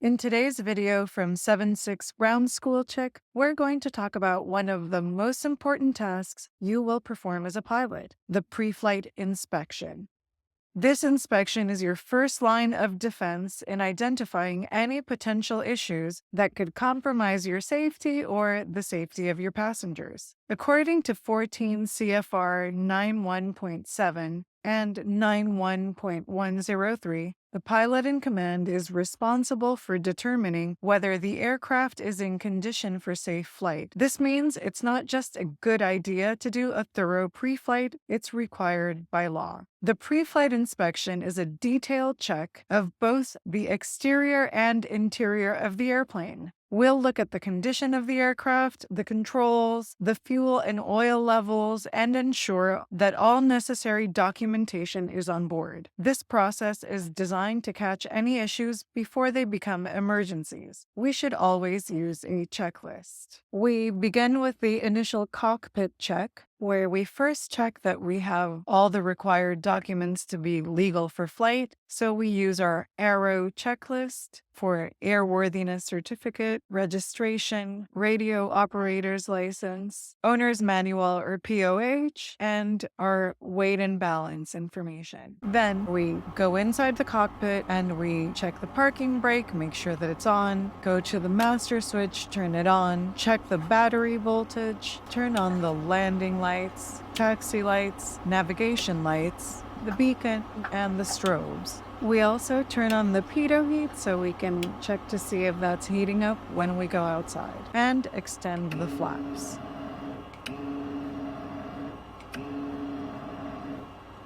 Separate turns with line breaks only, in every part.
In today's video from 7-6 Ground School Chick, we're going to talk about one of the most important tasks you will perform as a pilot, the pre-flight inspection. This inspection is your first line of defense in identifying any potential issues that could compromise your safety or the safety of your passengers. According to 14 CFR 91.7 and 91.103, the pilot in command is responsible for determining whether the aircraft is in condition for safe flight. This means it's not just a good idea to do a thorough pre-flight, it's required by law. The pre-flight inspection is a detailed check of both the exterior and interior of the airplane. We'll look at the condition of the aircraft, the controls, the fuel and oil levels, and ensure that all necessary documentation is on board. This process is designed to catch any issues before they become emergencies. We should always use a checklist. We begin with the initial cockpit check, where we first check that we have all the required documents to be legal for flight. So we use our Aero checklist for airworthiness certificate, registration, radio operator's license, owner's manual or POH, and our weight and balance information. Then we go inside the cockpit and we check the parking brake, make sure that it's on, go to the master switch, turn it on, check the battery voltage, turn on the landing lights, taxi lights, navigation lights, the beacon, and the strobes. We also turn on the pitot heat so we can check to see if that's heating up when we go outside, and extend the flaps.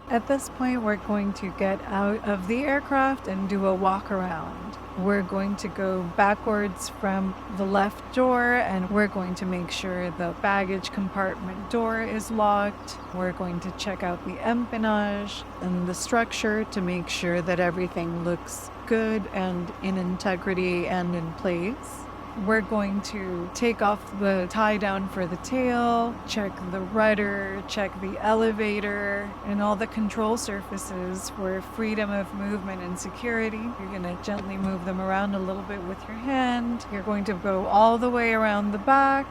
At this point, we're going to get out of the aircraft and do a walk around. We're going to go backwards from the left door and we're going to make sure the baggage compartment door is locked. We're going to check out the empennage and the structure to make sure that everything looks good and in integrity and in place. We're going to take off the tie down for the tail, check the rudder, check the elevator, and all the control surfaces for freedom of movement and security. You're going to gently move them around a little bit with your hand. You're going to go all the way around the back.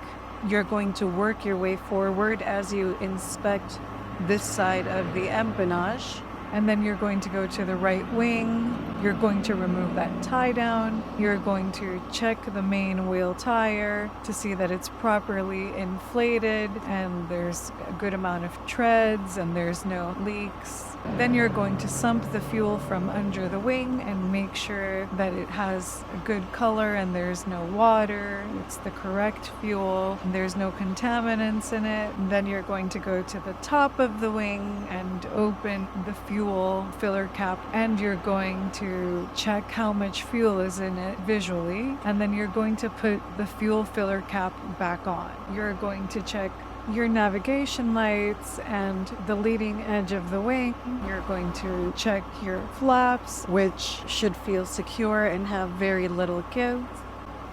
You're going to work your way forward as you inspect this side of the empennage. And then you're going to go to the right wing. You're going to remove that tie down. You're going to check the main wheel tire to see that it's properly inflated and there's a good amount of treads and there's no leaks. Then you're going to sump the fuel from under the wing and make sure that it has a good color and there's no water, it's the correct fuel, and there's no contaminants in it. And then you're going to go to the top of the wing and open the fuel filler cap, and you're going to check how much fuel is in it visually, and then you're going to put the fuel filler cap back on. You're going to check your navigation lights and the leading edge of the wing. You're going to check your flaps, which should feel secure and have very little give.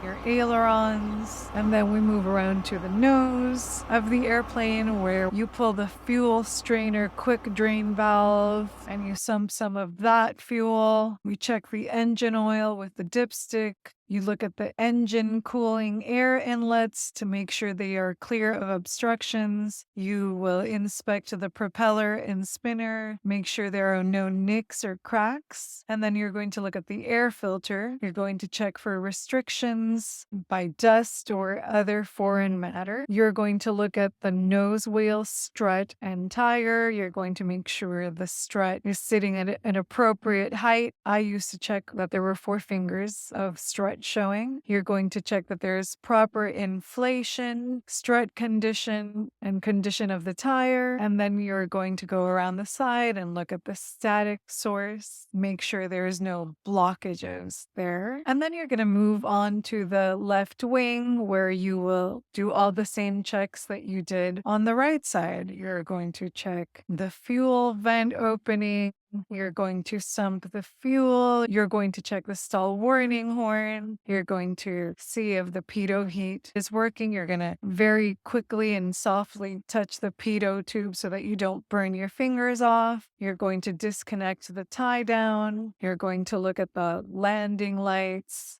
Your ailerons, and then we move around to the nose of the airplane where you pull the fuel strainer quick drain valve and you sump some of that fuel. We check the engine oil with the dipstick. You look at the engine cooling air inlets to make sure they are clear of obstructions. You will inspect the propeller and spinner, make sure there are no nicks or cracks. And then you're going to look at the air filter. You're going to check for restrictions by dust or other foreign matter. You're going to look at the nose wheel, strut, and tire. You're going to make sure the strut is sitting at an appropriate height. I used to check that there were 4 fingers of strut showing. You're going to check that there's proper inflation, strut condition, and condition of the tire. And then you're going to go around the side and look at the static source, make sure there's no blockages there. And then you're going to move on to the left wing where you will do all the same checks that you did on the right side. You're going to check the fuel vent opening. You're going to sump the fuel. You're going to check the stall warning horn. You're going to see if the pitot heat is working. You're going to very quickly and softly touch the pitot tube so that you don't burn your fingers off. You're going to disconnect the tie down. You're going to look at the landing lights.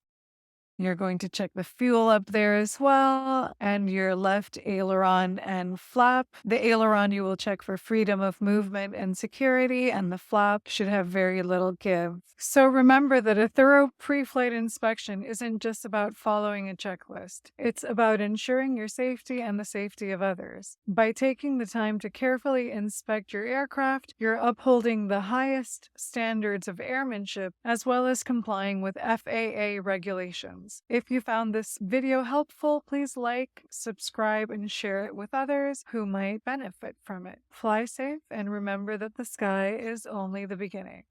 You're going to check the fuel up there as well, and your left aileron and flap. The aileron you will check for freedom of movement and security, and the flap should have very little give. So remember that a thorough pre-flight inspection isn't just about following a checklist. It's about ensuring your safety and the safety of others. By taking the time to carefully inspect your aircraft, you're upholding the highest standards of airmanship as well as complying with FAA regulations. If you found this video helpful, please like, subscribe, and share it with others who might benefit from it. Fly safe and remember that the sky is only the beginning.